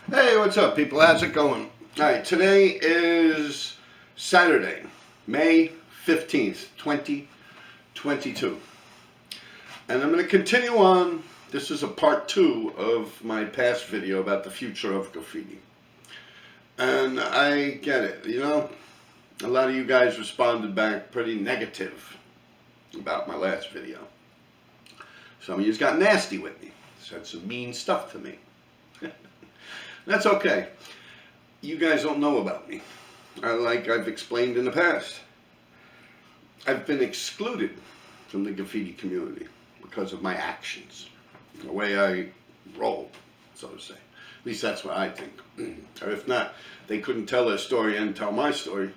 Hey, what's up, people? How's it going? All right, today is Saturday, May 15th, 2022. And I'm going to continue on. This is a part 2 of my past video about the future of graffiti. And I get it, a lot of you guys responded back pretty negative about my last video. Some of you got nasty with me, said some mean stuff to me. That's okay. You guys don't know about me. Like I've explained in the past, I've been excluded from the graffiti community because of my actions, the way I roll, so to say. At least that's what I think. Or if not, they couldn't tell their story and tell my story,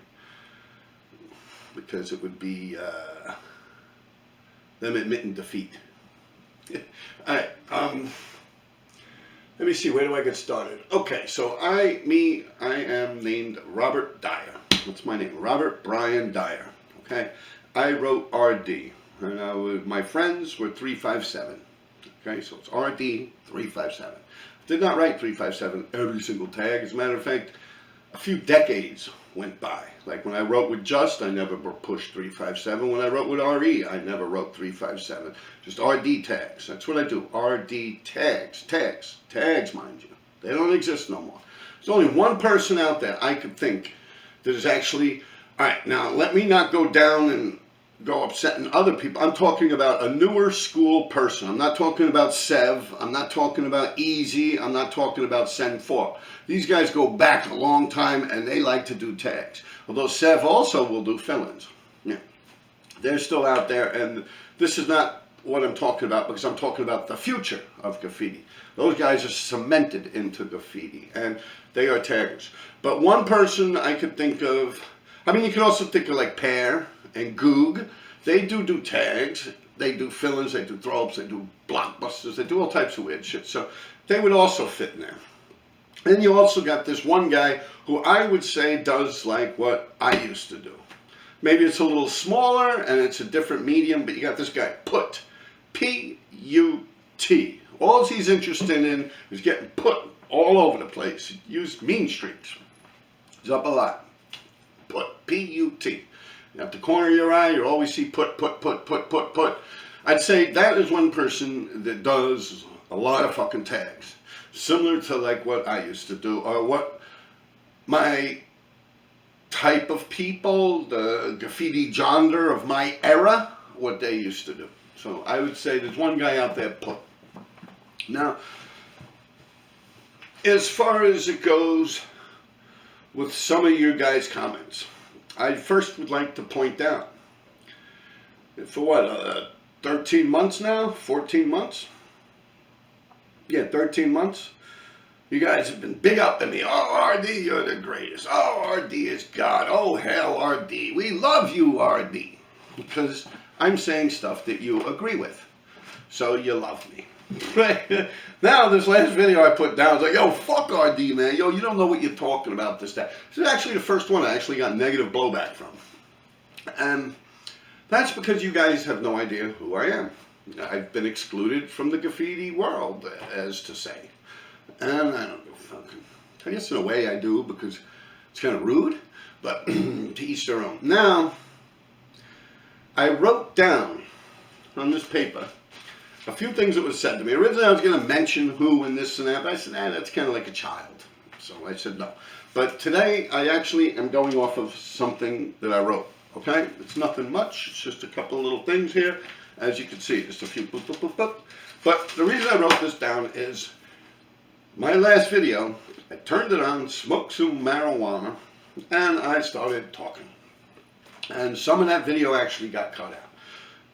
because it would be them admitting defeat. All right. Let me see, where do I get started? Okay, so I am named Robert Dyer. That's my name, Robert Brian Dyer. Okay, I wrote RD, and my friends were 357. Okay, so it's RD 357. Did not write 357 every single tag. As a matter of fact, a few decades went by. Like when I wrote with Just, I never pushed 357. When I wrote with RE, I never wrote 357. Just RD tags. That's what I do. RD tags. Tags, mind you. They don't exist no more. There's only one person out there I could think that is actually... Alright, now let me not go down and go upsetting other people. I'm talking about a newer school person. I'm not talking about Sev. I'm not talking about Easy. I'm not talking about Send 4. These guys go back a long time and they like to do tags. Although Sev also will do fill-ins. Yeah. They're still out there, and this is not what I'm talking about, because I'm talking about the future of graffiti. Those guys are cemented into graffiti and they are taggers. But one person I could think of, I mean, you could also think of like Pear and Goog. They do tags, they do fill-ins, they do throw-ups, they do blockbusters, they do all types of weird shit. So they would also fit in there. And you also got this one guy who I would say does like what I used to do. Maybe it's a little smaller and it's a different medium, but you got this guy, Put. P-U-T. All he's interested in is getting put all over the place. He used mean streaks. He's up a lot. Put. P-U-T. At the corner of your eye, you always see put. I'd say that is one person that does a lot of fucking tags. Similar to like what I used to do, or what my type of people, the graffiti genre of my era, what they used to do. So I would say there's one guy out there, Put. Now, as far as it goes with some of you guys' comments, I first would like to point out, for what, 13 months now? 14 months? Yeah, 13 months. You guys have been big up to me. Oh, RD, you're the greatest. Oh, RD is God. Oh, hell, RD. We love you, RD. Because I'm saying stuff that you agree with. So you love me. Now, this last video I put down, I was like, yo, fuck RD, man. Yo, you don't know what you're talking about, this, that. This is actually the first one I actually got negative blowback from. And that's because you guys have no idea who I am. I've been excluded from the graffiti world, as to say. And I don't know, fucking, I guess in a way I do, because it's kind of rude, but to each their own. Now, I wrote down on this paper a few things that was said to me. Originally I was going to mention who and this and that, but I said, that's kind of like a child. So I said no. But today I actually am going off of something that I wrote, okay? It's nothing much, it's just a couple of little things here. As you can see, just a few boop, boop, boop, boop. But the reason I wrote this down is my last video, I turned it on, smoked some marijuana, and I started talking. And some of that video actually got cut out.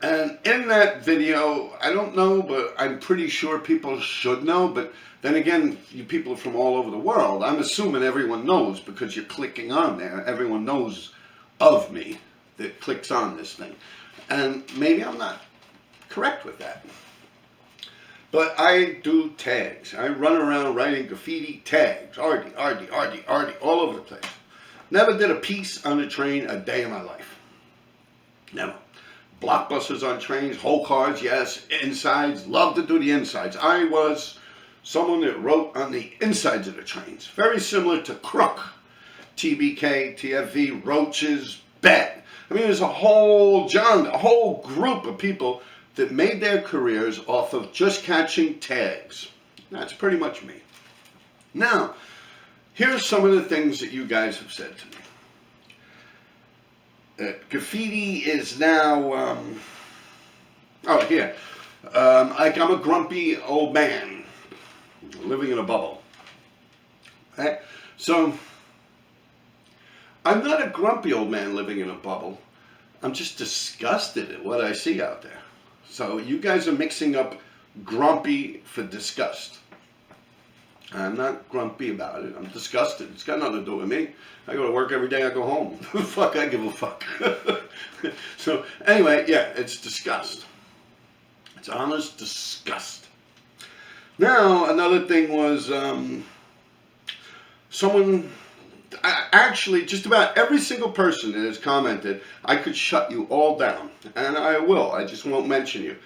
And in that video, I don't know, but I'm pretty sure people should know, but then again, you people from all over the world, I'm assuming everyone knows because you're clicking on there. Everyone knows of me that clicks on this thing. And maybe I'm not correct with that. But I do tags. I run around writing graffiti tags. RD, all over the place. Never did a piece on a train a day in my life. Never. Blockbusters on trains, whole cars, yes. Insides, love to do the insides. I was someone that wrote on the insides of the trains. Very similar to Crook, TBK, TFV, Roaches, Bet. I mean, there's a whole genre, a whole group of people that made their careers off of just catching tags. That's pretty much me. Now, here's some of the things that you guys have said to me. Graffiti is now, like I'm a grumpy old man living in a bubble. Okay? So, I'm not a grumpy old man living in a bubble. I'm just disgusted at what I see out there. So you guys are mixing up grumpy for disgust. I'm not grumpy about it. I'm disgusted. It's got nothing to do with me. I go to work every day. I go home. Fuck, I give a fuck. So anyway, yeah, it's disgust. It's honest disgust. Now, another thing was someone... Actually, just about every single person that has commented, I could shut you all down. And I will. I just won't mention you.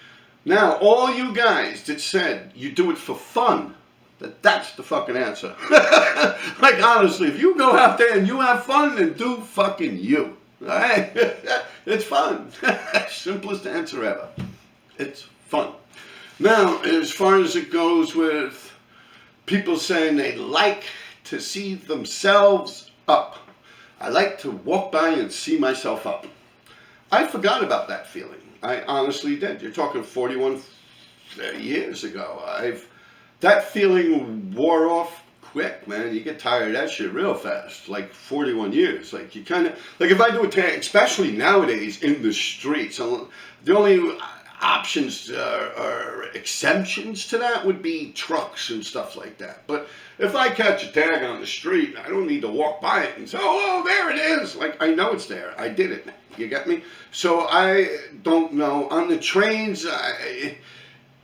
Now, all you guys that said you do it for fun, that's the fucking answer. Like, honestly, if you go out there and you have fun, then do fucking you. Alright? It's fun. Simplest answer ever. It's fun. Now, as far as it goes with people saying they like to see themselves up. I like to walk by and see myself up. I forgot about that feeling. I honestly did. You're talking 41 years ago. That feeling wore off quick, man. You get tired of that shit real fast. Like 41 years. Like you kind of, like if I do a tag, especially nowadays in the streets, the only options or exemptions to that would be trucks and stuff like that. But if I catch a tag on the street, I don't need to walk by it and say, oh, there it is. Like, I know it's there. I did it. You get me? So I don't know. On the trains,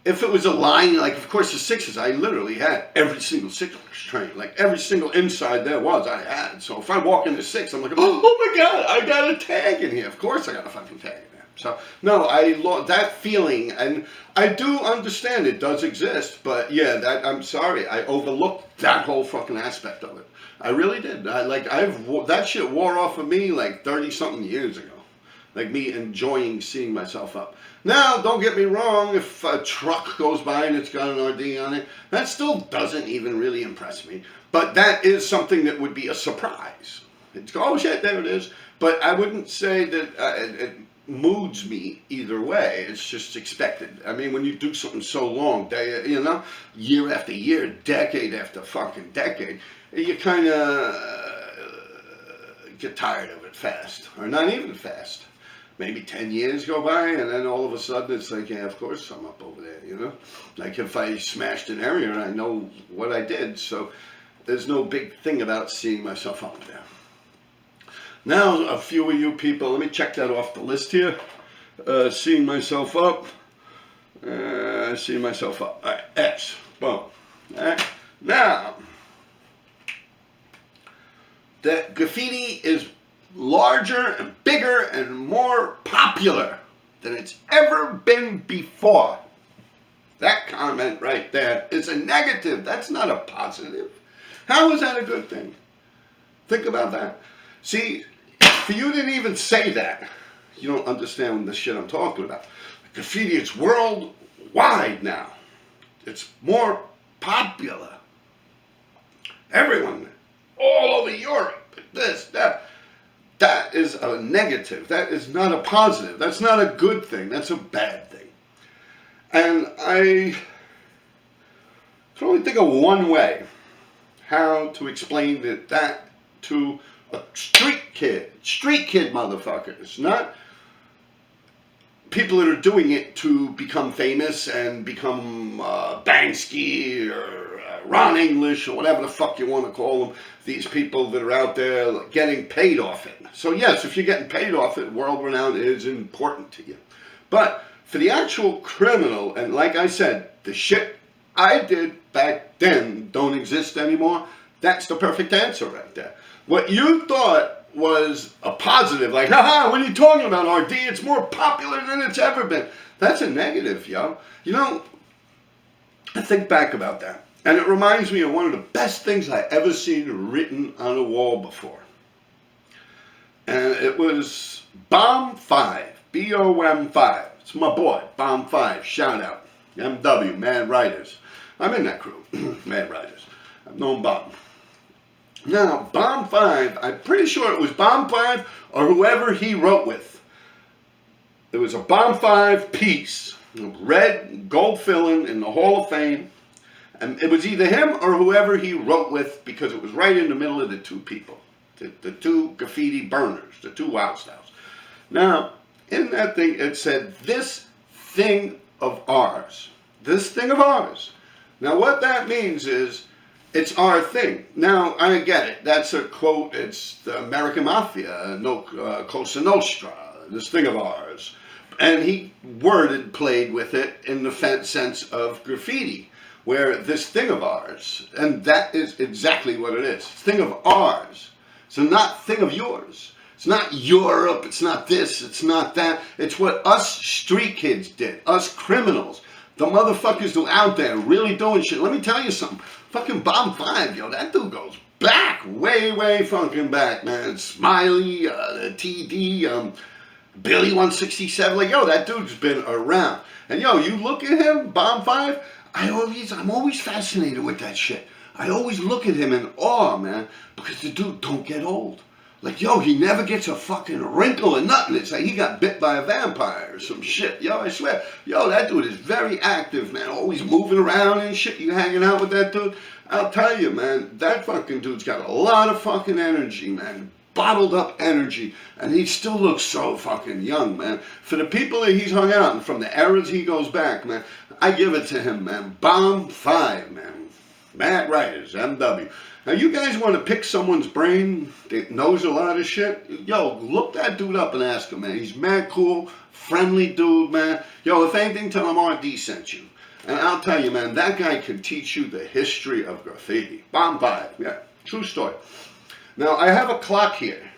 if it was a line, like, of course, the Sixes, I literally had every single Sixers train. Like, every single inside there was, I had. So if I walk in the Six, I'm like, oh my God, I got a tag in here. Of course I got a fucking tag in there. So, no, that feeling, and I do understand it does exist, but yeah, I'm sorry, I overlooked that whole fucking aspect of it. I really did. That shit wore off of me like 30-something years ago. Like me enjoying seeing myself up. Now, don't get me wrong, if a truck goes by and it's got an RD on it, that still doesn't even really impress me. But that is something that would be a surprise. It's, oh shit, there it is. But I wouldn't say that it moods me either way. It's just expected. I mean, when you do something so long, year after year, decade after fucking decade, you kind of get tired of it fast. Or not even fast. Maybe 10 years go by, and then all of a sudden it's like, yeah, of course I'm up over there, you know? Like if I smashed an area, I know what I did, so there's no big thing about seeing myself up there. Now, a few of you people, let me check that off the list here. Seeing myself up. Seeing myself up. All right, X. Boom. All right. Now, that graffiti is larger and bigger and more popular than it's ever been before. That comment right there is a negative. That's not a positive. How is that a good thing? Think about that. See, if you didn't even say that, you don't understand the shit I'm talking about. Graffiti is worldwide now. It's more popular. Everyone, all over Europe, this, that. That is a negative. That is not a positive. That's not a good thing. That's a bad thing. And I can only think of one way how to explain that to a street kid motherfuckers, not people that are doing it to become famous and become Banksy or Ron English or whatever the fuck you want to call them, these people that are out there getting paid off it. So yes, if you're getting paid off it, world renown is important to you. But for the actual criminal, and like I said, the shit I did back then don't exist anymore, that's the perfect answer right there. What you thought was a positive, like, haha, what are you talking about, RD? It's more popular than it's ever been. That's a negative, yo. You know, I think back about that. And it reminds me of one of the best things I ever seen written on a wall before. And it was Bomb 5, BOM 5. It's my boy, Bomb 5, shout out. MW, Mad Writers. I'm in that crew, Mad Writers. I've known Bomb. Now, Bomb 5, I'm pretty sure it was Bomb 5 or whoever he wrote with. It was a Bomb 5 piece, red gold filling in the Hall of Fame. And it was either him or whoever he wrote with, because it was right in the middle of the two people. The two graffiti burners, the two wild styles. Now, in that thing, it said, this thing of ours. This thing of ours. Now, what that means is, it's our thing. Now, I get it. That's a quote. It's the American Mafia, Cosa Nostra, this thing of ours. And he played with it in the sense of graffiti, where this thing of ours, and that is exactly what it is. Thing of ours. So not thing of yours. It's not Europe, it's not this, it's not that. It's what us street kids did, us criminals. The motherfuckers who out there really doing shit. Let me tell you something. Fucking Bomb 5, yo, that dude goes back, way, way fucking back, man. Smiley, TD, Billy 167, like, yo, that dude's been around. And yo, you look at him, Bomb 5, I'm always fascinated with that shit. I always look at him in awe, man, because the dude don't get old. Like, yo, he never gets a fucking wrinkle or nothing. It's like he got bit by a vampire or some shit. Yo, I swear. Yo, that dude is very active, man. Always moving around and shit. You hanging out with that dude? I'll tell you, man, that fucking dude's got a lot of fucking energy, man. Bottled up energy. And he still looks so fucking young, man. For the people that he's hung out and from the eras he goes back, man, I give it to him, man. Bomb 5, man. Mad Writers, MW. Now, you guys want to pick someone's brain that knows a lot of shit? Yo, look that dude up and ask him, man. He's mad cool, friendly dude, man. Yo, if anything, tell him R&D sent you. And I'll tell you, man, that guy can teach you the history of graffiti. Bomb 5, yeah, true story. Now, I have a clock here,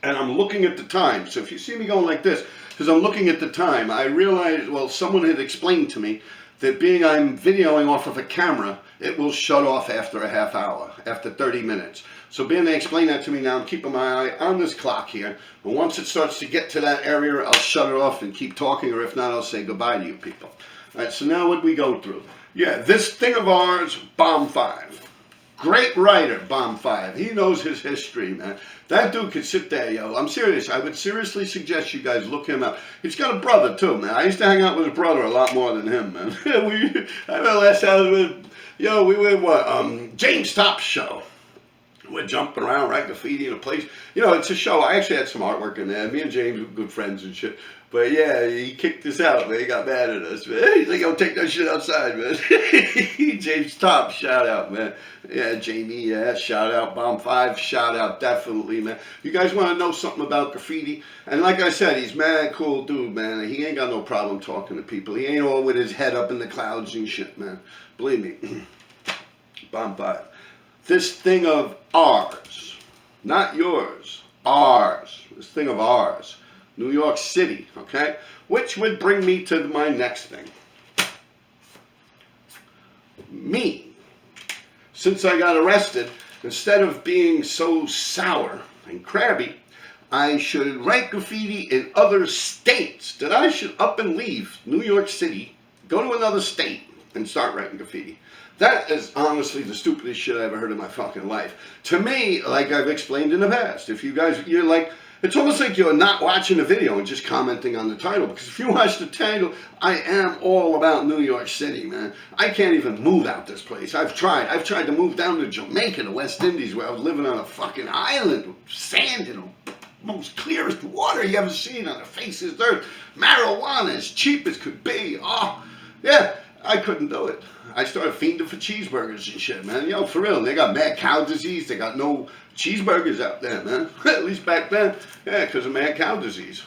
and I'm looking at the time. So if you see me going like this, because I'm looking at the time, I realized, well, someone had explained to me that being I'm videoing off of a camera, it will shut off after a half hour, after 30 minutes. So being they explained that to me now, I'm keeping my eye on this clock here. And once it starts to get to that area, I'll shut it off and keep talking, or if not, I'll say goodbye to you people. All right, so now what do we go through? Yeah, this thing of ours, Bomb 5. Great writer, Bomb 5. He knows his history, man. That dude could sit there, yo. I'm serious. I would seriously suggest you guys look him up. He's got a brother, too, man. I used to hang out with his brother a lot more than him, man. I remember last time I was with, yo, we were what, James Top's show. We're jumping around, right? Graffiti in a place. You know, it's a show. I actually had some artwork in there. Me and James were good friends and shit. But yeah, he kicked us out, man. He got mad at us, man. He's like, yo, take that shit outside, man. James Top, shout out, man. Yeah, Jamie, yeah, shout out. Bomb 5, shout out, definitely, man. You guys want to know something about graffiti? And like I said, he's mad cool dude, man. He ain't got no problem talking to people. He ain't all with his head up in the clouds and shit, man. Believe me. Bomb 5. This thing of ours, not yours, ours. This thing of ours. New York City, okay? Which would bring me to my next thing. Me. Since I got arrested, instead of being so sour and crabby, I should write graffiti in other states. That I should up and leave New York City, go to another state, and start writing graffiti. That is honestly the stupidest shit I ever heard in my fucking life. To me, like I've explained in the past, if you guys, you're like, it's almost like you're not watching the video and just commenting on the title. Because if you watch the title, I am all about New York City, man. I can't even move out this place. I've tried. I've tried to move down to Jamaica, the West Indies, where I was living on a fucking island with sand and the most clearest water you ever seen on the face of the earth. Marijuana as cheap as could be. Oh, yeah. I couldn't do it. I started fiending for cheeseburgers and shit, man. Yo, for real. They got mad cow disease. They got no cheeseburgers out there, man. At least back then. Yeah, because of mad cow disease.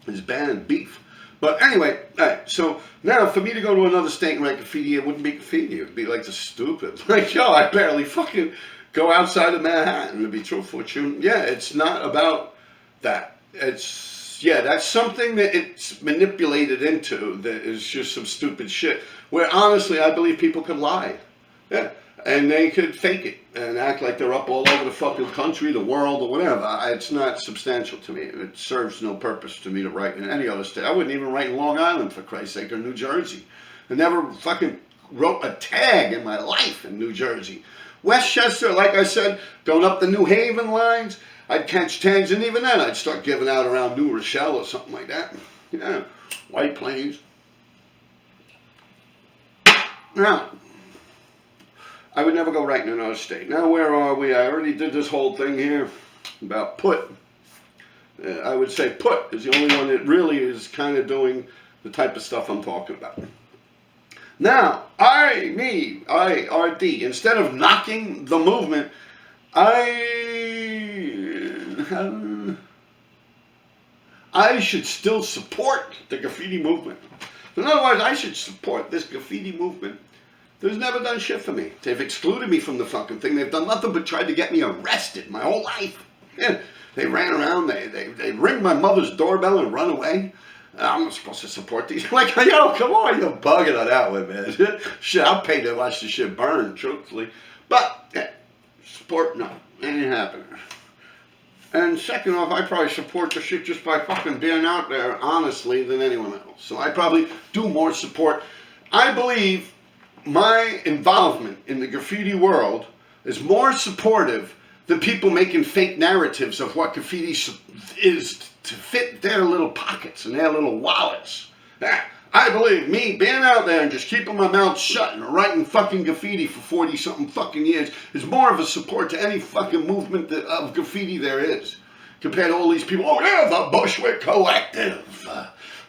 It's banned beef. But anyway, all right. So now for me to go to another state and write graffiti, it wouldn't be graffiti. It would be like the stupid. Like, yo, I barely fucking go outside of Manhattan, to be truthful with you. Yeah, it's not about that. It's, yeah, that's something that it's manipulated into that is just some stupid shit. Where honestly, I believe people could lie. Yeah. And they could fake it and act like they're up all over the fucking country, the world, or whatever. It's not substantial to me. It serves no purpose to me to write in any other state. I wouldn't even write in Long Island, for Christ's sake, or New Jersey. I never fucking wrote a tag in my life in New Jersey. Westchester, like I said, going up the New Haven lines, I'd catch tags, and even then I'd start giving out around New Rochelle or something like that. Yeah, White Plains. Now, I would never go write in another state. Now, where are we? I already did this whole thing here about put. I would say put is the only one that really is kind of doing the type of stuff I'm talking about. Now, I-RD, instead of knocking the movement, I should still support the graffiti movement. In other words, I should support this graffiti movement. There's never done shit for me. They've excluded me from the fucking thing. They've done nothing but tried to get me arrested my whole life. Yeah. They ran around, they ring my mother's doorbell and run away. I'm not supposed to support these. Like, yo, come on, you're bugging on that one, man. Shit, I'll pay to watch the shit burn, truthfully. But, yeah, support, no, ain't happening. And second off, I probably support the shit just by fucking being out there, honestly, than anyone else. So I probably do more support. I believe my involvement in the graffiti world is more supportive than people making fake narratives of what graffiti is to fit their little pockets and their little wallets. I believe me being out there and just keeping my mouth shut and writing fucking graffiti for 40-something fucking years is more of a support to any fucking movement of graffiti there is. Compared to all these people, oh yeah, the Bushwick Collective,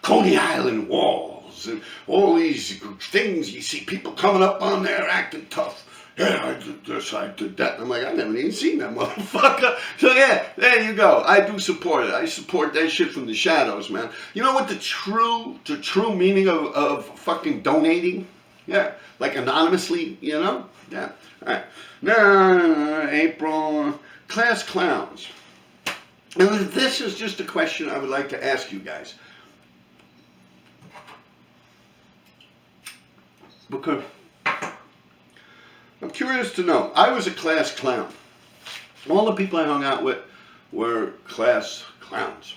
Coney Island Walls, and all these things you see people coming up on there acting tough. Yeah, I did this, I did that. I'm like, I never even seen that motherfucker. So yeah, there you go. I do support it. I support that shit from the shadows, man. You know what the true meaning of fucking donating? Yeah, like anonymously, you know? Yeah. All right. Now, April, class clowns. And this is just a question I would like to ask you guys. Because I'm curious to know. I was a class clown. All the people I hung out with were class clowns.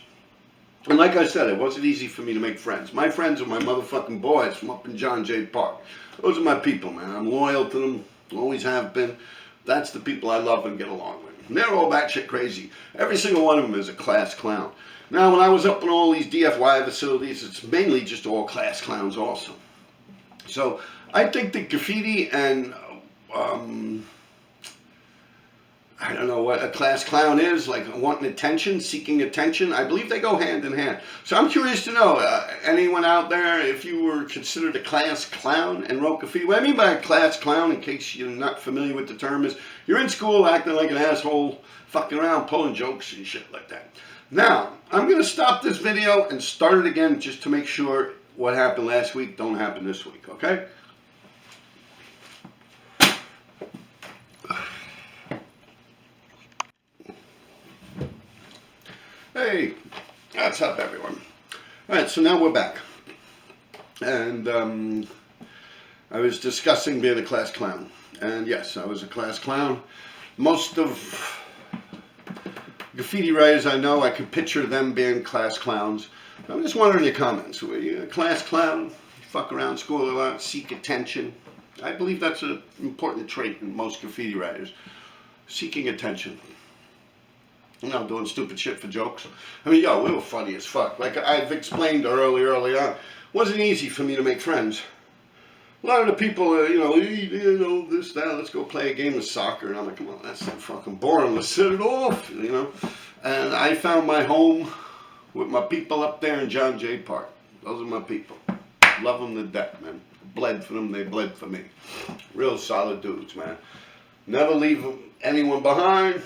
And like I said, it wasn't easy for me to make friends. My friends are my motherfucking boys from up in John Jay Park. Those are my people, man. I'm loyal to them. Always have been. That's the people I love and get along with. And they're all batshit crazy. Every single one of them is a class clown. Now, when I was up in all these DFY facilities, it's mainly just all class clowns also. So I think that graffiti and I don't know what a class clown is, like wanting attention, seeking attention. I believe they go hand in hand. So I'm curious to know, anyone out there, if you were considered a class clown and wrote graffiti. What I mean by a class clown, in case you're not familiar with the term, is you're in school acting like an asshole, fucking around, pulling jokes and shit like that. Now, I'm going to stop this video and start it again just to make sure what happened last week don't happen this week, okay? Hey, what's up, everyone? All right, so now we're back. And I was discussing being a class clown. And yes, I was a class clown. Most of graffiti writers I know, I can picture them being class clowns. I'm just wondering in your comments, were you a class clown? You fuck around school a lot, seek attention? I believe that's an important trait in most graffiti writers. Seeking attention. You know, doing stupid shit for jokes. I mean, yo, we were funny as fuck. Like I've explained early on, it wasn't easy for me to make friends. A lot of the people, you know, this, that, let's go play a game of soccer. And I'm like, come on, that's so fucking boring. Let's set it off, you know. And I found my home with my people up there in John Jay Park. Those are my people. Love them to death, man. Bled for them, they bled for me. Real solid dudes, man. Never leave anyone behind.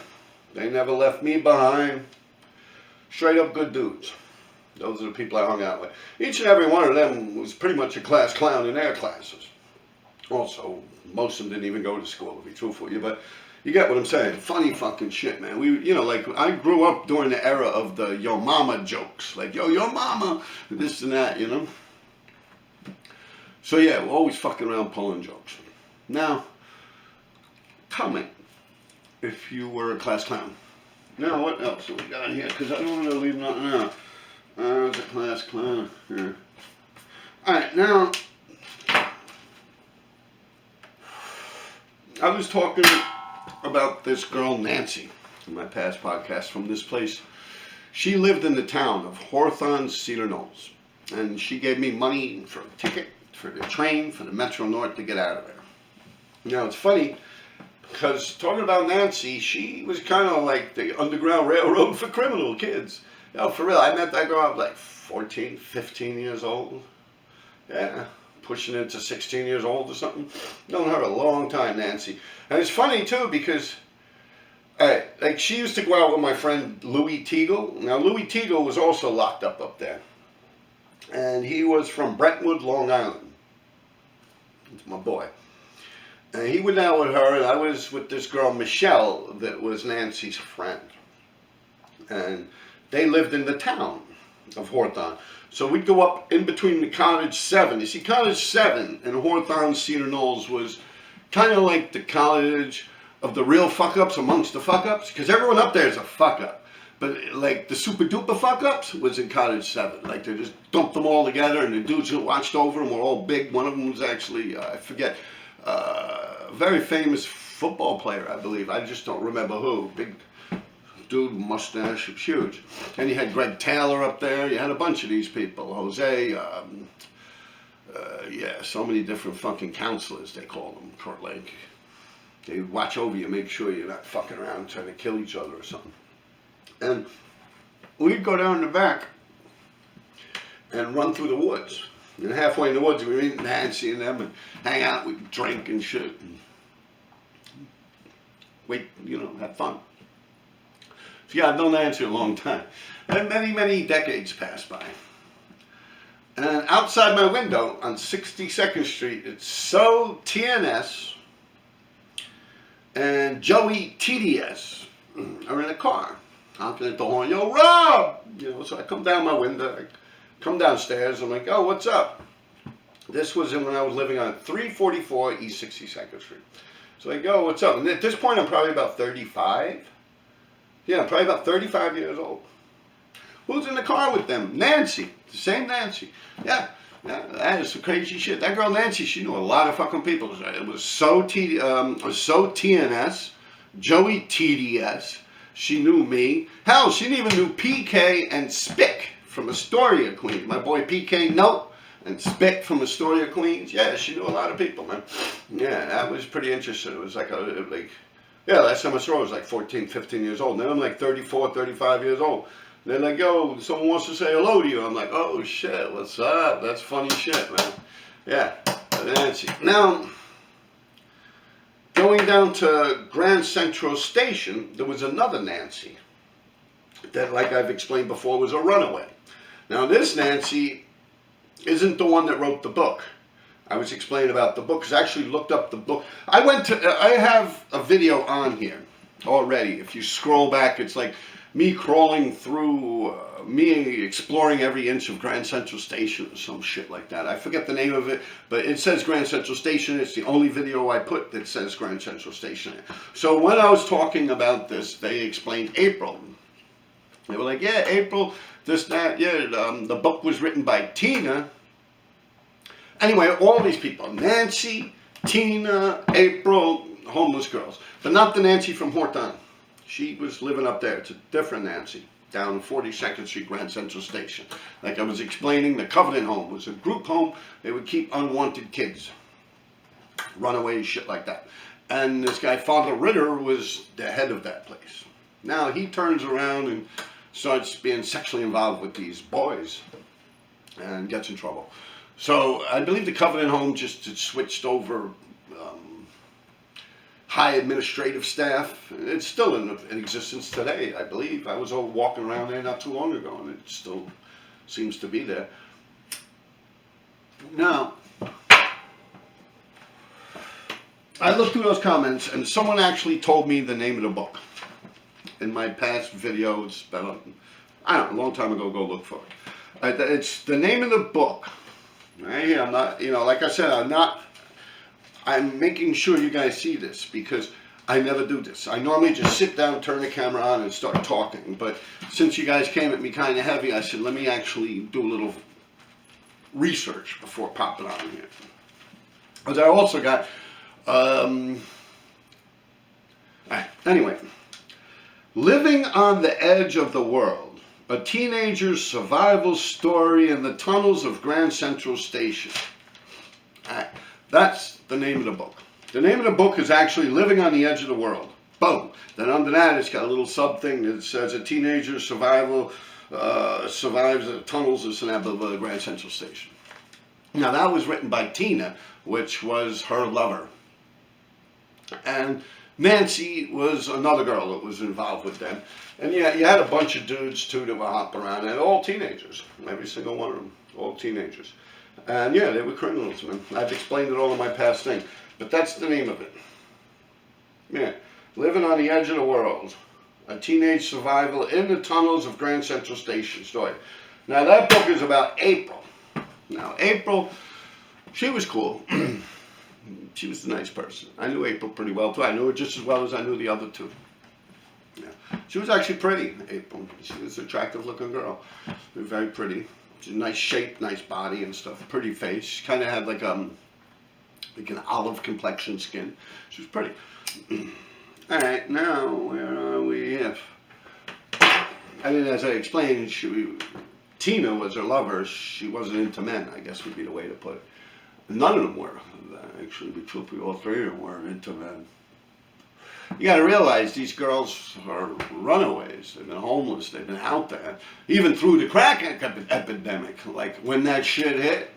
They never left me behind. Straight up good dudes. Those are the people I hung out with. Each and every one of them was pretty much a class clown in their classes. Also, most of them didn't even go to school, to be truthful with you. But You get what I'm saying? Funny fucking shit, man. Like I grew up during the era of the yo mama jokes. Like, yo mama, this and that, So yeah, we're always fucking around pulling jokes. Now, comment if you were a class clown. Now, what else have we got here? Because I don't want to leave nothing out. I was a class clown. Yeah. Alright, now, I was talking about this girl, Nancy, in my past podcast from this place. She lived in the town of Hawthorne, Cedar Knolls. And she gave me money for a ticket, for the train, for the Metro North to get out of there. Now, it's funny, because talking about Nancy, she was kind of like the Underground Railroad for criminal kids. For real, I met that girl, I was like 14, 15 years old. Yeah, pushing into 16 years old or something. Known her a long time, Nancy. And it's funny, too, because like she used to go out with my friend Louis Teagle. Now, Louis Teagle was also locked up there. And he was from Brentwood, Long Island. It's my boy. And he went out with her, and I was with this girl, Michelle, that was Nancy's friend. And they lived in the town of Hawthorne. So we'd go up in between the Cottage 7. You see, Cottage 7 in Hawthorne, Cedar Knolls was kind of like the college of the real fuck-ups amongst the fuck-ups. Because everyone up there is a fuck-up. But like the super-duper fuck-ups was in Cottage 7. Like they just dumped them all together, and the dudes who watched over them were all big. One of them was actually, I forget, a very famous football player, I believe. I just don't remember who. Big dude, mustache, huge. And you had Greg Taylor up there. You had a bunch of these people. Jose, yeah, so many different fucking counselors, they call them, Kurt Lake. They watch over you, make sure you're not fucking around trying to kill each other or something. And we'd go down the back and run through the woods. And halfway in the woods, we'd meet Nancy and them and hang out, we'd drink and shit. And wait, have fun. So yeah, I've known Nancy a long time. And many, many decades passed by. And outside my window on 62nd Street, it's So TNS and Joey TDS are in a car, honking at the horn. Yo, Rob! So I come down my window, I come downstairs, I'm like, oh, what's up? This was when I was living on 344 East 62nd Street. So I go, what's up? And at this point, I'm probably about 35. Yeah, probably about 35 years old. Who's in the car with them? Nancy. The same Nancy. Yeah, that is some crazy shit. That girl Nancy, she knew a lot of fucking people. It was So TNS, Joey TDS. She knew me. Hell, she even knew PK and Spick from Astoria, Queens. My boy PK Note and Spick from Astoria, Queens. Yeah, she knew a lot of people, man. Yeah, that was pretty interesting. It was yeah, last time I saw her, I was like 14, 15 years old. Now I'm like 34, 35 years old. They're like, yo, someone wants to say hello to you. I'm like, oh shit, what's up? That's funny shit, man. Yeah, Nancy. Now, going down to Grand Central Station, there was another Nancy that, like I've explained before, was a runaway. Now, this Nancy isn't the one that wrote the book. I was explaining about the book because I actually looked up the book. I have a video on here already. If you scroll back, it's like me crawling through, me exploring every inch of Grand Central Station or some shit like that. I forget the name of it, but it says Grand Central Station. It's the only video I put that says Grand Central Station. So when I was talking about this, they explained April. They were like, yeah, April, this, that, yeah, the book was written by Tina. Anyway, all these people, Nancy, Tina, April, homeless girls. But not the Nancy from Hawthorne. She was living up there. It's a different Nancy, down 42nd Street, Grand Central Station. Like I was explaining, the Covenant home was a group home. They would keep unwanted kids, runaways, shit like that. And this guy, Father Ritter, was the head of that place. Now he turns around and starts being sexually involved with these boys and gets in trouble. So I believe the Covenant home just switched over high administrative staff. It's still in existence today, I believe. I was walking around there not too long ago, and it still seems to be there. Now, I looked through those comments, and someone actually told me the name of the book. In my past videos, I don't know, a long time ago, go look for it. It's the name of the book. Right here, I'm not, like I said, I'm making sure you guys see this, because I never do this. I normally just sit down, turn the camera on, and start talking. But since you guys came at me kind of heavy, I said, let me actually do a little research before popping on here. But I also got, anyway, Living on the Edge of the World, a teenager's survival story in the tunnels of Grand Central Station. That's the name of the book. The name of the book is actually Living on the Edge of the World. Boom. Then under that, it's got a little sub thing that says a teenager's survives the tunnels of Grand Central Station. Now, that was written by Tina, which was her lover. And Nancy was another girl that was involved with them. And yeah, you had a bunch of dudes, too, that were hopping around, and all teenagers. Every single one of them. All teenagers. And yeah, they were criminals, man. I've explained it all in my past thing. But that's the name of it. Yeah. Living on the Edge of the World. A teenage survival in the tunnels of Grand Central Station story. Now, that book is about April. Now, April, she was cool. She was a nice person. I knew April pretty well, too. I knew her just as well as I knew the other two. Yeah. She was actually pretty, April. She was an attractive-looking girl. Very pretty. She had a nice shape, nice body and stuff. Pretty face. She kind of had like an olive complexion skin. She was pretty. All right, now where are we here? I mean, as I explained, Tina was her lover. She wasn't into men, I guess would be the way to put it. None of them were. Actually, to be truthful, all three of them weren't into men. You got to realize these girls are runaways. They've been homeless. They've been out there. Even through the crack epidemic, like when that shit hit,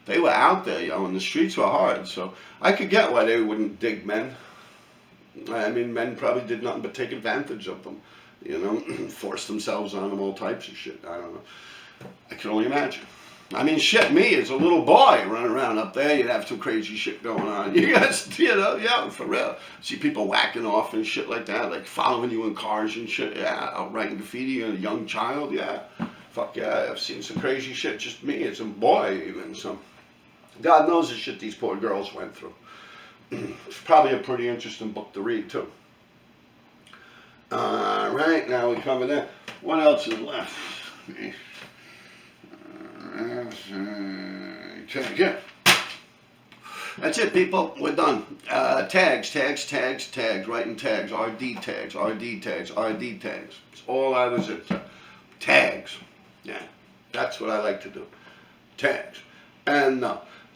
they were out there, and the streets were hard. So I could get why they wouldn't dig men. I mean, men probably did nothing but take advantage of them, force themselves on them, all types of shit. I don't know. I can only imagine. I mean, shit, me as a little boy running around up there, you'd have some crazy shit going on. You guys, yeah, for real. See people whacking off and shit like that, like following you in cars and shit. Yeah, out writing graffiti, a young child, yeah. Fuck yeah, I've seen some crazy shit, just me as a boy even. So, God knows the shit these poor girls went through. It's probably a pretty interesting book to read, too. Right, now we cover that. What else is left? Yeah. That's it, people. We're done. Tags. Writing tags. RD tags. It's all I was into. Tags. Yeah. That's what I like to do. Tags. And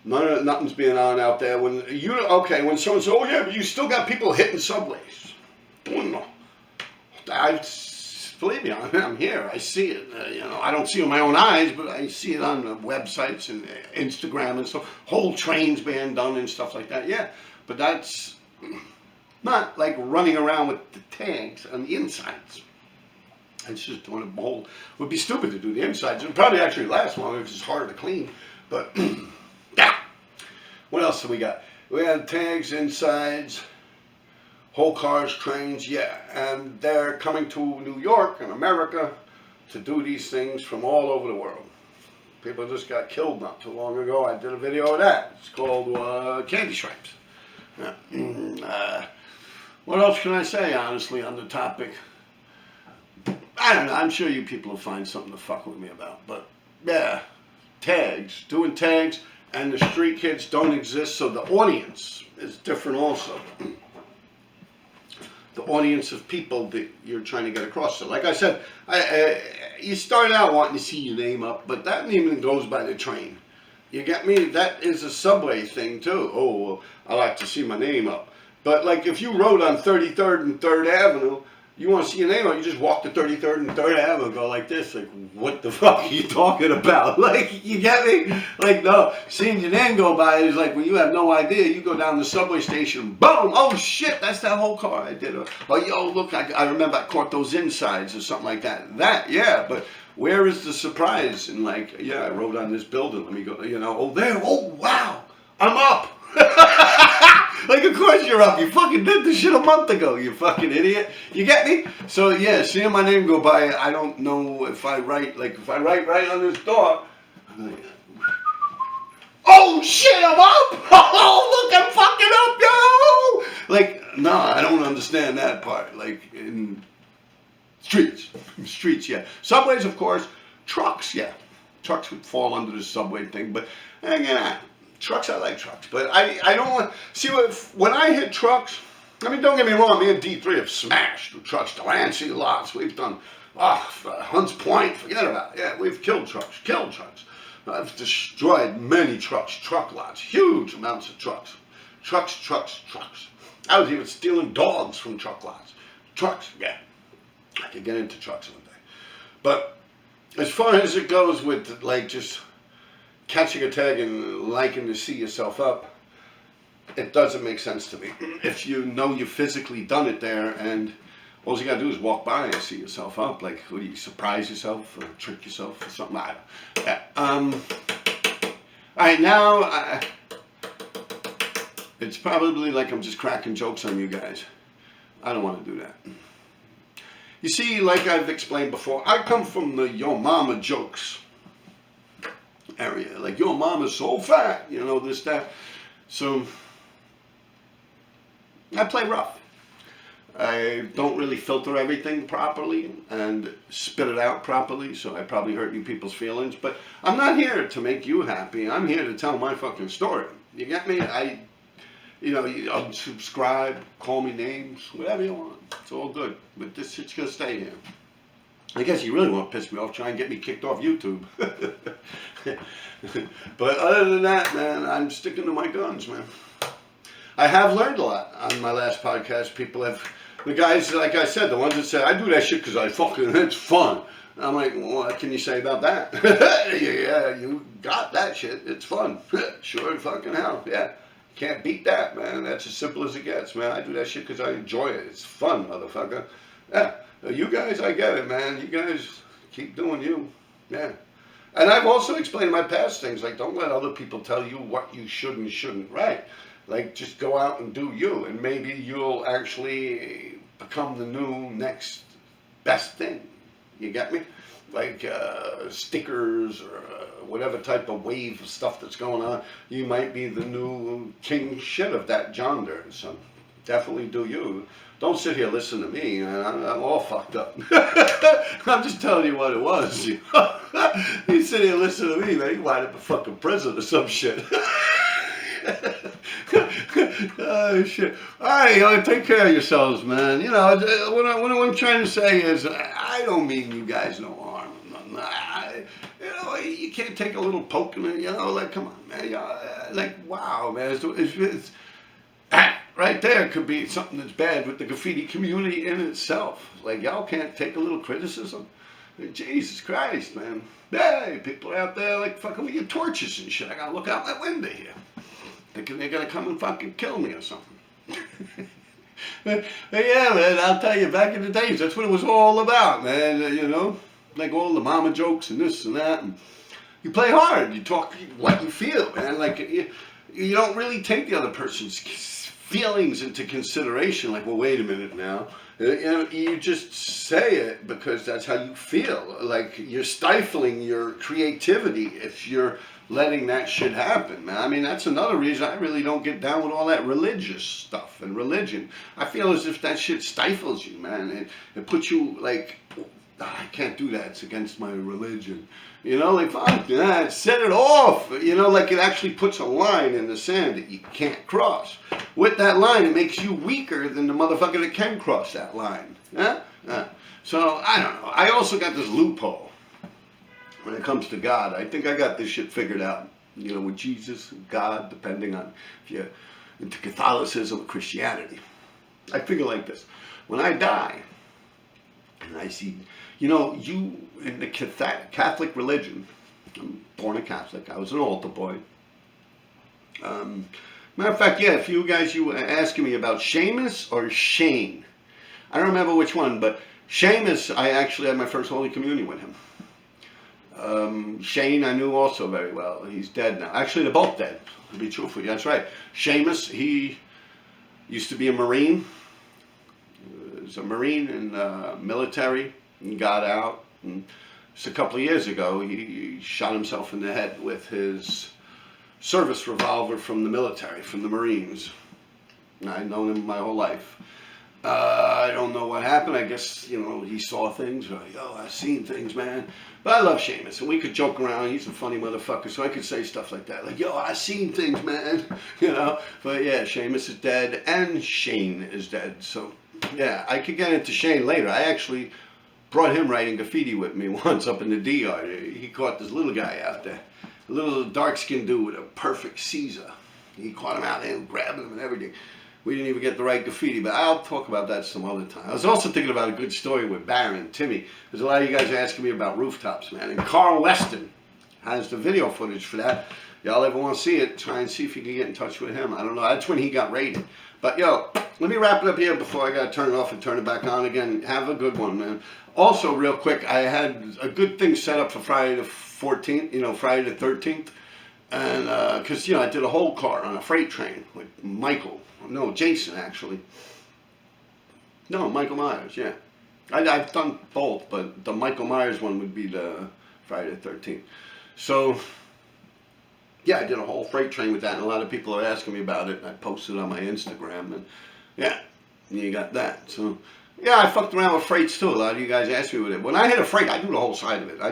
nothing's being on out there. When someone says, oh yeah, but you still got people hitting subways. No. Believe me, I'm here. I see it. I don't see it with my own eyes, but I see it on the websites and Instagram and stuff. Whole trains being done and stuff like that. Yeah, but that's not like running around with the tags on the insides. It's just doing a bowl. It would be stupid to do the insides. It would probably actually last longer because it's harder to clean. But yeah. What else do we got? We have tags, insides. Whole cars, trains, yeah, and they're coming to New York and America to do these things from all over the world. People just got killed not too long ago. I did a video of that. It's called Candy Stripes. Yeah. What else can I say, honestly, on the topic? I don't know. I'm sure you people will find something to fuck with me about. But, yeah, tags, doing tags, and the street kids don't exist, so the audience is different also. The audience of people that you're trying to get across to. Like I said, you start out wanting to see your name up, but that even goes by the train. You get me? That is a subway thing too. Oh, well, I like to see my name up. But like if you rode on 33rd and 3rd Avenue, you want to see your name up, you just walk to 33rd and 3rd Avenue and go like this. Like, what the fuck are you talking about? Like, you get me? Like, no, seeing your name go by is like when you have no idea, you go down the subway station, boom, oh shit, that's that whole car I did. Oh, yo, look, I remember I caught those insides or something like that. That, yeah, but where is the surprise? And like, yeah, I rode on this building, let me go, oh, there, oh, wow, I'm up. Like, of course you're up. You fucking did this shit a month ago, you fucking idiot. You get me? So, yeah, seeing my name go by, I don't know if I write, like, if I write right on this door, I'm like, oh, shit, I'm up! Oh, look, I'm fucking up, yo! Like, no, I don't understand that part. Like, in streets, yeah. Subways, of course. Trucks, yeah. Trucks would fall under the subway thing, but, again, trucks, I like trucks, but I don't want, see, when I hit trucks, I mean, don't get me wrong, me and D3 have smashed the trucks, Delancey lots, we've done, Hunts Point, forget about it, yeah, we've killed trucks. I've destroyed many trucks, truck lots, huge amounts of trucks. Trucks. I was even stealing dogs from truck lots. Trucks, yeah. I could get into trucks one day. But as far as it goes with, like, just catching a tag and liking to see yourself up, it doesn't make sense to me. If you know you've physically done it there and all you gotta do is walk by and see yourself up, like, what do you, surprise yourself or trick yourself or something? I don't know. Yeah. Alright, now, it's probably like I'm just cracking jokes on you guys. I don't want to do that. You see, like I've explained before, I come from the your mama jokes area. Like, your mama's so fat, you know, this, that. So, I play rough. I don't really filter everything properly and spit it out properly, so I probably hurt you people's feelings. But I'm not here to make you happy. I'm here to tell my fucking story. You get me? You know, you unsubscribe, call me names, whatever you want. It's all good. But this shit's gonna stay here. I guess you really want to piss me off, try and get me kicked off YouTube. But other than that, man, I'm sticking to my guns, man. I have learned a lot on my last podcast. People have, the guys, like I said, the ones that said, I do that shit because it's fun. And I'm like, well, what can you say about that? Yeah, you got that shit. It's fun. Sure fucking hell, yeah. Can't beat that, man. That's as simple as it gets, man. I do that shit because I enjoy it. It's fun, motherfucker. Yeah. You guys, I get it, man. You guys keep doing you. Yeah. And I've also explained my past things, like, don't let other people tell you what you should and shouldn't write. Like, just go out and do you, and maybe you'll actually become the new next best thing. You get me? Like stickers or whatever type of wave of stuff that's going on. You might be the new king shit of that genre. So definitely do you. Don't sit here listen to me. I'm all fucked up. I'm just telling you what it was. You sit here listen to me, man. You wind up in fucking prison or some shit. Oh shit! All right, take care of yourselves, man. You know what I'm trying to say is, I don't mean you guys no harm. You know, you can't take a little poke in it. You know, like, come on, man. Like, wow, man. It's right there could be something that's bad with the graffiti community in itself. Like, y'all can't take a little criticism. Jesus Christ, man. Hey, people out there like fucking with your torches and shit. I gotta look out my window here. Thinking they're gonna come and fucking kill me or something. But yeah, man, I'll tell you, back in the days, that's what it was all about, man. You know, like all the mama jokes and this and that. And you play hard. You talk what you feel, man. Like, you don't really take the other person's feelings into consideration. Like, well, wait a minute now. You know, you just say it because that's how you feel. Like, you're stifling your creativity if you're letting that shit happen, man. I mean, that's another reason I really don't get down with all that religious stuff and religion. I feel as if that shit stifles you, man. It puts you like, I can't do that. It's against my religion. You know, like, fuck that. Set it off. You know, like, it actually puts a line in the sand that you can't cross. With that line, it makes you weaker than the motherfucker that can cross that line. Yeah? So, I don't know. I also got this loophole when it comes to God. I think I got this shit figured out. You know, with Jesus and God, depending on if you're into Catholicism or Christianity. I figure like this. When I die, and I see, you know, you in the Catholic religion, I'm born a Catholic, I was an altar boy. Matter of fact, yeah, if you guys, you were asking me about Seamus or Shane. I don't remember which one, but Seamus, I actually had my first Holy Communion with him. Shane, I knew also very well. He's dead now. Actually, they're both dead, to be truthful. That's right. Seamus, he Used to be a Marine. He was a Marine in the military and got out. And just a couple of years ago, he shot himself in the head with his service revolver from the military, from the Marines. I've known him my whole life. I don't know what happened. I guess, you know, he saw things. Or, yo, I've seen things, man. But I love Seamus, and we could joke around. He's a funny motherfucker, so I could say stuff like that. Like, yo, I've seen things, man. You know? But yeah, Seamus is dead, and Shane is dead. So, yeah, I could get into Shane later. I actually brought him writing graffiti with me once up in the D yard. He caught this little guy out there. A little dark-skinned dude with a perfect Caesar. He caught him out there and grabbed him and everything. We didn't even get the right graffiti, but I'll talk about that some other time. I was also thinking about a good story with Baron, Timmy. There's a lot of you guys asking me about rooftops, man. And Carl Weston has the video footage for that. Y'all ever want to see it, try and see if you can get in touch with him. I don't know. That's when he got raided. But, yo, let me wrap it up here before I got to turn it off and turn it back on again. Have a good one, man. Also, real quick, I had a good thing set up for Friday the 14th, you know, Friday the 13th. And, because, you know, I did a whole car on a freight train with Michael. No, Jason, actually. No, Michael Myers, yeah. I've done both, but the Michael Myers one would be the Friday the 13th. So, yeah, I did a whole freight train with that, and a lot of people are asking me about it, and I posted it on my Instagram, and yeah, you got that. So, yeah, I fucked around with freights too. A lot of you guys asked me with it. When I hit a freight, I do the whole side of it. I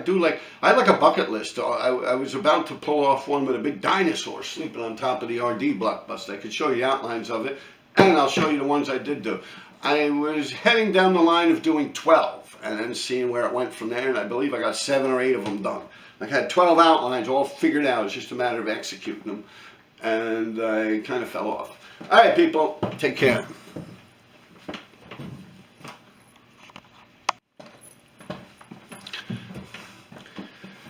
had like a bucket list. I was about to pull off one with a big dinosaur sleeping on top of the RD blockbuster. I could show you outlines of it, and I'll show you the ones I did do. I was heading down the line of doing 12, and then seeing where it went from there, and I believe I got 7 or 8 of them done. I had 12 outlines all figured out. It's just a matter of executing them, and I kind of fell off. All right, people, take care.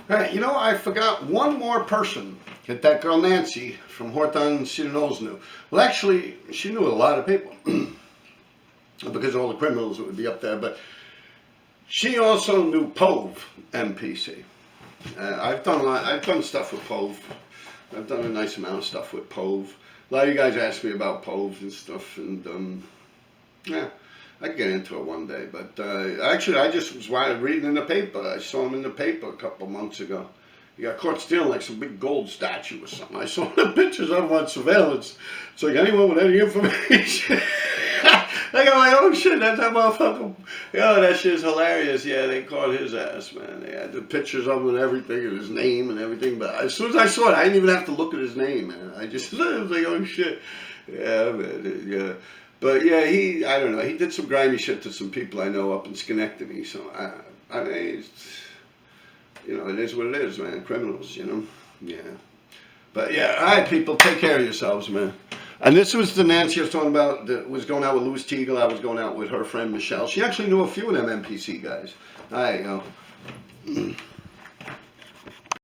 All right, you know, I forgot one more person that girl Nancy from Horton Cedar Knolls knew. Well, actually, she knew a lot of people because of all the criminals that would be up there, but she also knew Pove MPC. I've done stuff with Pove. I've done a nice amount of stuff with Pove. A lot of you guys asked me about Pove and stuff, and yeah. I could get into it one day, but actually I just was reading in the paper. I saw him in the paper a couple months ago. He got caught stealing like some big gold statue or something. I saw the pictures of him on surveillance. It's like, anyone with any information? I go like, oh shit, that's that motherfucker. Yo, that shit's hilarious. Yeah, they caught his ass, man. They had the pictures of him and everything, and his name and everything. But as soon as I saw it, I didn't even have to look at his name, man. I just was like, oh shit. Yeah, man, yeah. But yeah, I don't know, he did some grimy shit to some people I know up in Schenectady, so I mean, you know, it is what it is, man, criminals, you know, yeah. But yeah, all right, people, take care of yourselves, man. And this was the Nancy I was talking about that was going out with Louis Teagle. I was going out with her friend Michelle. She actually knew a few of them MPC guys. All right, you know.